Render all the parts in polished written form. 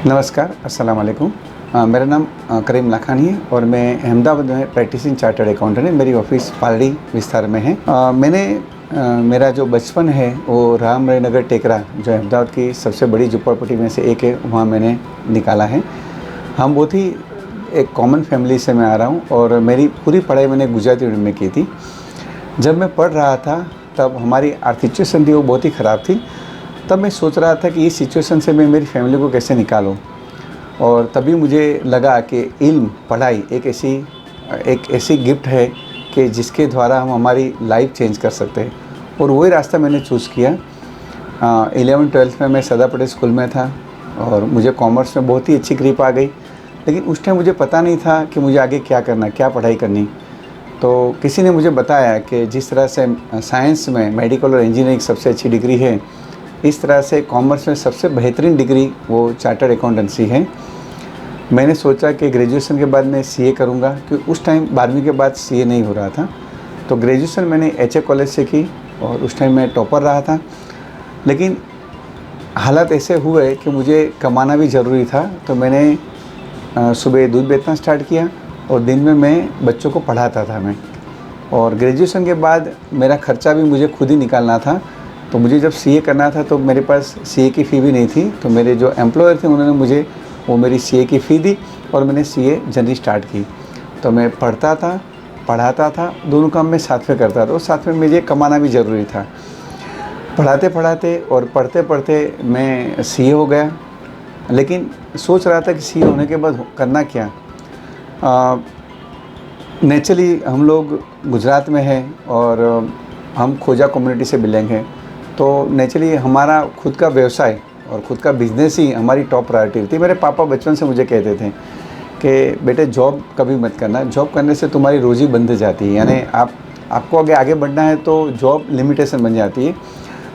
नमस्कार, अस्सलाम वालेकुम। मेरा नाम करीम लाखानी है और मैं अहमदाबाद में प्रैक्टिसिंग चार्टर्ड अकाउंटेंट है। मेरी ऑफ़िस पालड़ी विस्तार में है। मेरा जो बचपन है वो रामराय नगर टेकरा, जो अहमदाबाद की सबसे बड़ी झुप्पड़पट्टी में से एक है, वहाँ मैंने निकाला है। हम बहुत ही एक कॉमन फैमिली से मैं आ रहा हूँ और मेरी पूरी पढ़ाई मैंने गुजराती मीडियम में की थी। जब मैं पढ़ रहा था तब हमारी आर्थिक सिचुएशन थी वो बहुत ही ख़राब थी। तब मैं सोच रहा था कि इस सिचुएशन से मैं मेरी फैमिली को कैसे निकालूं, और तभी मुझे लगा कि इल्म, पढ़ाई एक ऐसी गिफ्ट है कि जिसके द्वारा हम हमारी लाइफ चेंज कर सकते हैं, और वही रास्ता मैंने चूज़ किया। 11th-12th में मैं सरदार पटेल स्कूल में था और मुझे कॉमर्स में बहुत ही अच्छी ग्रिप आ गई, लेकिन उस टाइम मुझे पता नहीं था कि मुझे आगे क्या करना, क्या पढ़ाई करनी। तो किसी ने मुझे बताया कि जिस तरह से साइंस में मेडिकल और इंजीनियरिंग सबसे अच्छी डिग्री है, इस तरह से कॉमर्स में सबसे बेहतरीन डिग्री वो चार्टर्ड अकाउंटेंसी है। मैंने सोचा कि ग्रेजुएशन के बाद मैं सीए करूंगा, क्योंकि उस टाइम 12वीं के बाद सीए नहीं हो रहा था। तो ग्रेजुएशन मैंने एचए कॉलेज से की और उस टाइम मैं टॉपर रहा था। लेकिन हालात ऐसे हुए कि मुझे कमाना भी ज़रूरी था, तो मैंने सुबह दूध बेचना स्टार्ट किया और दिन में मैं बच्चों को पढ़ाता था मैं। और ग्रेजुएशन के बाद मेरा ख़र्चा भी मुझे खुद ही निकालना था। तो मुझे जब सीए करना था तो मेरे पास सीए की फ़ी भी नहीं थी, तो मेरे जो एम्प्लॉयर थे उन्होंने मुझे वो मेरी सीए की फ़ी दी और मैंने सीए जर्नी स्टार्ट की। तो मैं पढ़ता था, पढ़ाता था, दोनों काम मैं साथ में करता था और साथ में मुझे कमाना भी ज़रूरी था। पढ़ाते पढ़ाते और पढ़ते पढ़ते मैं सीए हो गया, लेकिन सोच रहा था कि सीए होने के बाद करना क्या। नेचुरली हम लोग गुजरात में हैं और हम खोजा कम्युनिटी से बिलोंग हैं, तो नेचुरली हमारा खुद का व्यवसाय और खुद का बिज़नेस ही हमारी टॉप प्रायोरिटी थी। मेरे पापा बचपन से मुझे कहते थे कि बेटे जॉब कभी मत करना, जॉब करने से तुम्हारी रोज़ी बंध जाती है, यानी आपको आगे बढ़ना है तो जॉब लिमिटेशन बन जाती है।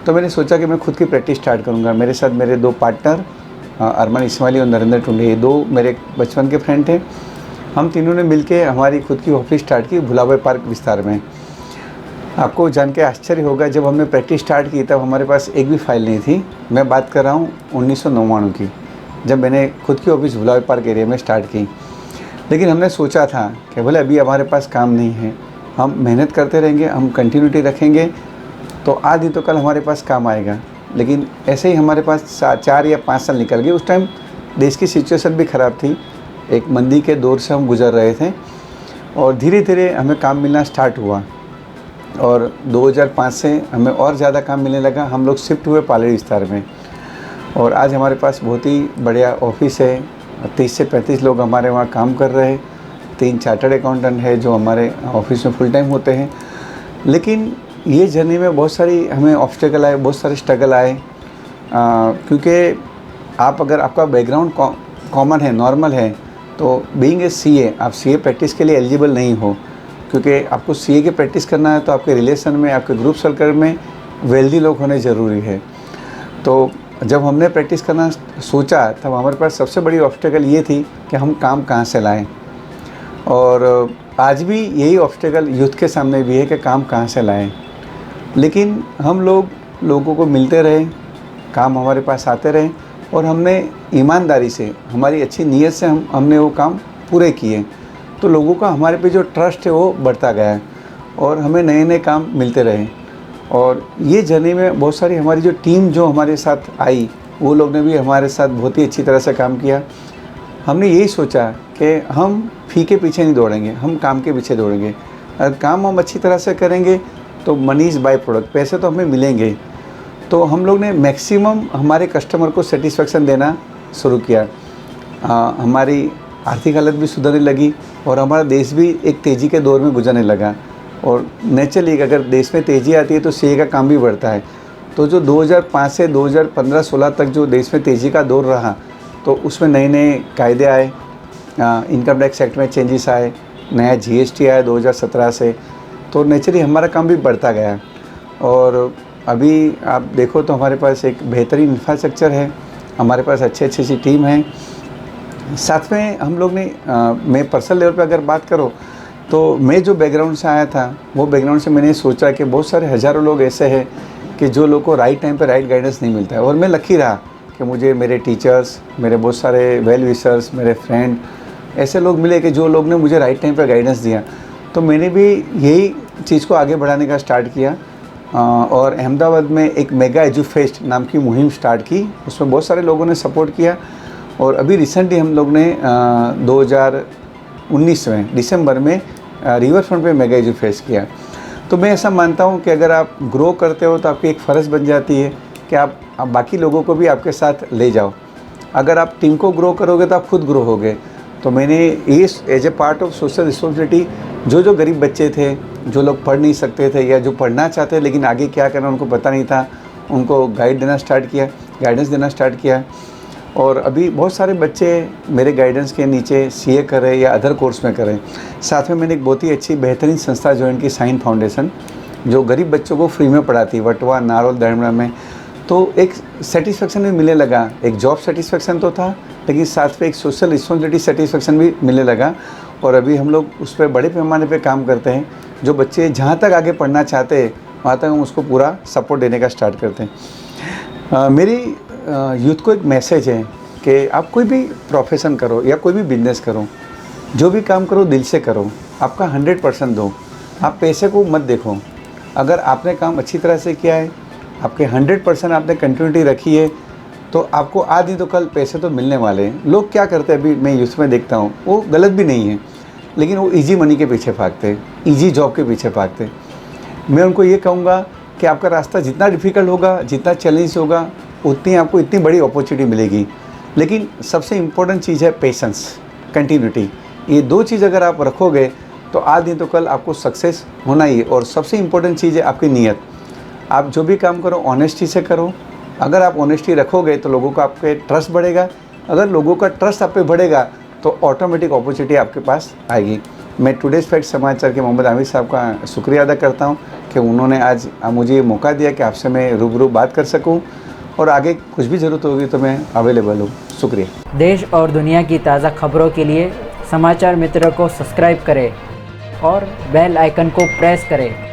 तो मैंने सोचा कि मैं खुद की प्रैक्टिस स्टार्ट करूँगा। मेरे साथ मेरे 2 पार्टनर अरमान इस्माइली और नरेंद्र टुंडे, ये 2 मेरे बचपन के फ्रेंड थे। हम तीनों ने मिलकर हमारी खुद की ऑफिस स्टार्ट की भुलाबाई पार्क विस्तार में। आपको जान के आश्चर्य होगा, जब हमने प्रैक्टिस स्टार्ट की तब हमारे पास एक भी फाइल नहीं थी। मैं बात कर रहा हूँ 1999 की, जब मैंने खुद की ऑफिस भुलाबाई पार्क एरिया में स्टार्ट की। लेकिन हमने सोचा था कि भले अभी हमारे पास काम नहीं है, हम मेहनत करते रहेंगे, हम कंटिन्यूटी रखेंगे तो आज ही तो कल हमारे पास काम आएगा। लेकिन ऐसे ही हमारे पास 4 या 5 साल निकल गए। उस टाइम देश की सिचुएशन भी ख़राब थी, एक मंदी के दौर से हम गुजर रहे थे और धीरे धीरे हमें काम मिलना स्टार्ट हुआ और 2005 से हमें और ज़्यादा काम मिलने लगा। हम लोग शिफ्ट हुए पालड़ी विस्तार में और आज हमारे पास बहुत ही बढ़िया ऑफिस है। 30 से 35 लोग हमारे वहाँ काम कर रहे हैं। 3 चार्टर्ड अकाउंटेंट है जो हमारे ऑफिस में फुल टाइम होते हैं। लेकिन ये जर्नी में बहुत सारी हमें ऑब्स्टेकल आए, बहुत सारे स्ट्रगल आए, क्योंकि अगर आपका बैकग्राउंड कॉमन है, नॉर्मल है, तो बीइंग ए सीए आप सीए प्रैक्टिस के लिए एलिजिबल नहीं हो, क्योंकि आपको सीए की प्रैक्टिस करना है तो आपके रिलेशन में, आपके ग्रुप सर्कल में वेल्दी लोग होने ज़रूरी है। तो जब हमने प्रैक्टिस करना सोचा तब हमारे पास सबसे बड़ी ऑब्स्टेकल ये थी कि हम काम कहाँ से लाएं, और आज भी यही ऑब्स्टेकल यूथ के सामने भी है कि काम कहाँ से लाएं। लेकिन हम लोगों को मिलते रहे, काम हमारे पास आते रहे और हमने ईमानदारी से, हमारी अच्छी नीयत से हमने वो काम पूरे किए, तो लोगों का हमारे पे जो ट्रस्ट है वो बढ़ता गया और हमें नए नए काम मिलते रहे। और ये जर्नी में बहुत सारी हमारी जो टीम जो हमारे साथ आई, वो लोग ने भी हमारे साथ बहुत ही अच्छी तरह से काम किया। हमने यही सोचा कि हम फ़ी के पीछे नहीं दौड़ेंगे, हम काम के पीछे दौड़ेंगे। अगर काम हम अच्छी तरह से करेंगे तो मनी इज़ बाय प्रोडक्ट, पैसे तो हमें मिलेंगे। तो हम लोग ने मैक्सिमम हमारे कस्टमर को सेटिस्फेक्शन देना शुरू किया। हमारी आर्थिक हालत भी सुधरने लगी और हमारा देश भी एक तेज़ी के दौर में गुजरने लगा। और नेचुरली अगर देश में तेज़ी आती है तो सीए का काम भी बढ़ता है। तो जो 2005 से 2015-16 तक जो देश में तेज़ी का दौर रहा, तो उसमें नए नए कायदे आए, इनकम टैक्स एक्ट में चेंजेस आए, नया जीएसटी आया 2017 से, तो नेचुरली हमारा काम भी बढ़ता गया। और अभी आप देखो तो हमारे पास एक बेहतरीन इंफ्रास्ट्रक्चर है, हमारे पास अच्छी टीम है। साथ में हम लोग ने मैं पर्सनल लेवल पे अगर बात करो तो मैं जो बैकग्राउंड से आया था, वो बैकग्राउंड से मैंने सोचा कि बहुत सारे हज़ारों लोग ऐसे हैं कि जो लोग को राइट टाइम पे राइट गाइडेंस नहीं मिलता है। और मैं लकी रहा कि मुझे मेरे टीचर्स, मेरे बहुत सारे वेल विशर्स, मेरे फ्रेंड, ऐसे लोग मिले कि जो लोग ने मुझे राइट टाइम पर गाइडेंस दिया। तो मैंने भी यही चीज़ को आगे बढ़ाने का स्टार्ट किया और अहमदाबाद में एक मेगा एजू फेस्ट नाम की मुहिम स्टार्ट की। उसमें बहुत सारे लोगों ने सपोर्ट किया और अभी रिसेंटली हम लोग ने 2019 में दिसंबर में रिवर फ्रंट पे मेगा एजू फेस्ट किया। तो मैं ऐसा मानता हूँ कि अगर आप ग्रो करते हो तो आपकी एक फ़र्ज़ बन जाती है कि आप बाकी लोगों को भी आपके साथ ले जाओ। अगर आप टीम को ग्रो करोगे तो आप खुद ग्रो होगे। तो मैंने इस as a part of social responsibility जो गरीब बच्चे थे, जो लोग पढ़ नहीं सकते थे या जो पढ़ना चाहते लेकिन आगे क्या करना उनको पता नहीं था, उनको गाइडेंस देना स्टार्ट किया। और अभी बहुत सारे बच्चे मेरे गाइडेंस के नीचे सीए कर रहे हैं या अदर कोर्स में कर रहे हैं। साथ में मैंने एक बहुत ही अच्छी बेहतरीन संस्था ज्वाइन की, साइन फाउंडेशन, जो गरीब बच्चों को फ्री में पढ़ाती है वटवा, नारोल, दरमड़ा में। तो एक सेटिस्फेक्शन भी मिलने लगा। एक जॉब सेटिस्फेक्शन तो था लेकिन साथ में एक सोशल रिस्पॉन्सिबिलिटी सेटिस्फेक्शन भी मिलने लगा। और अभी हम लोग उस पर बड़े पैमाने पे काम करते हैं। जो बच्चे जहाँ तक आगे पढ़ना चाहते हैं वहाँ तक हम उसको पूरा सपोर्ट देने का स्टार्ट करते हैं। मेरी यूथ को एक मैसेज है कि आप कोई भी प्रोफेशन करो या कोई भी बिजनेस करो, जो भी काम करो दिल से करो, आपका 100% दो। आप पैसे को मत देखो। अगर आपने काम अच्छी तरह से किया है, आपके 100% आपने कंटिन्यूटी रखी है, तो आपको आज नहीं तो कल पैसे तो मिलने वाले हैं। लोग क्या करते हैं, अभी मैं यूथ में देखता हूँ, वो गलत भी नहीं है लेकिन वो इजी मनी के पीछे भागते हैं, इजी जॉब के पीछे भागते हैं। मैं उनको ये कहूँगा कि आपका रास्ता जितना डिफ़िकल्ट होगा, जितना चैलेंज होगा, उतनी आपको इतनी बड़ी अपॉर्चुनिटी मिलेगी। लेकिन सबसे इम्पोर्टेंट चीज़ है पेशेंस, कंटिन्यूटी। ये दो चीज़ अगर आप रखोगे तो आज नहीं तो कल आपको सक्सेस होना ही है। और सबसे इम्पोर्टेंट चीज़ है आपकी नीयत। आप जो भी काम करो ऑनेस्टी से करो। अगर आप ऑनेस्टी रखोगे तो लोगों का आप पे ट्रस्ट बढ़ेगा। अगर लोगों का ट्रस्ट आप पे बढ़ेगा तो ऑटोमेटिक अपॉर्चुनिटी आपके पास आएगी। मैं टुडेज़ फैक्ट समाचार के मोहम्मद आमिर साहब का शुक्रिया अदा करता हूं कि उन्होंने आज मुझे ये मौका दिया कि आपसे मैं रूबरू बात कर सकूं और आगे कुछ भी ज़रूरत होगी तो मैं अवेलेबल हूँ। शुक्रिया। देश और दुनिया की ताज़ा खबरों के लिए समाचार मित्र को सब्सक्राइब करें और बेल आइकन को प्रेस करें।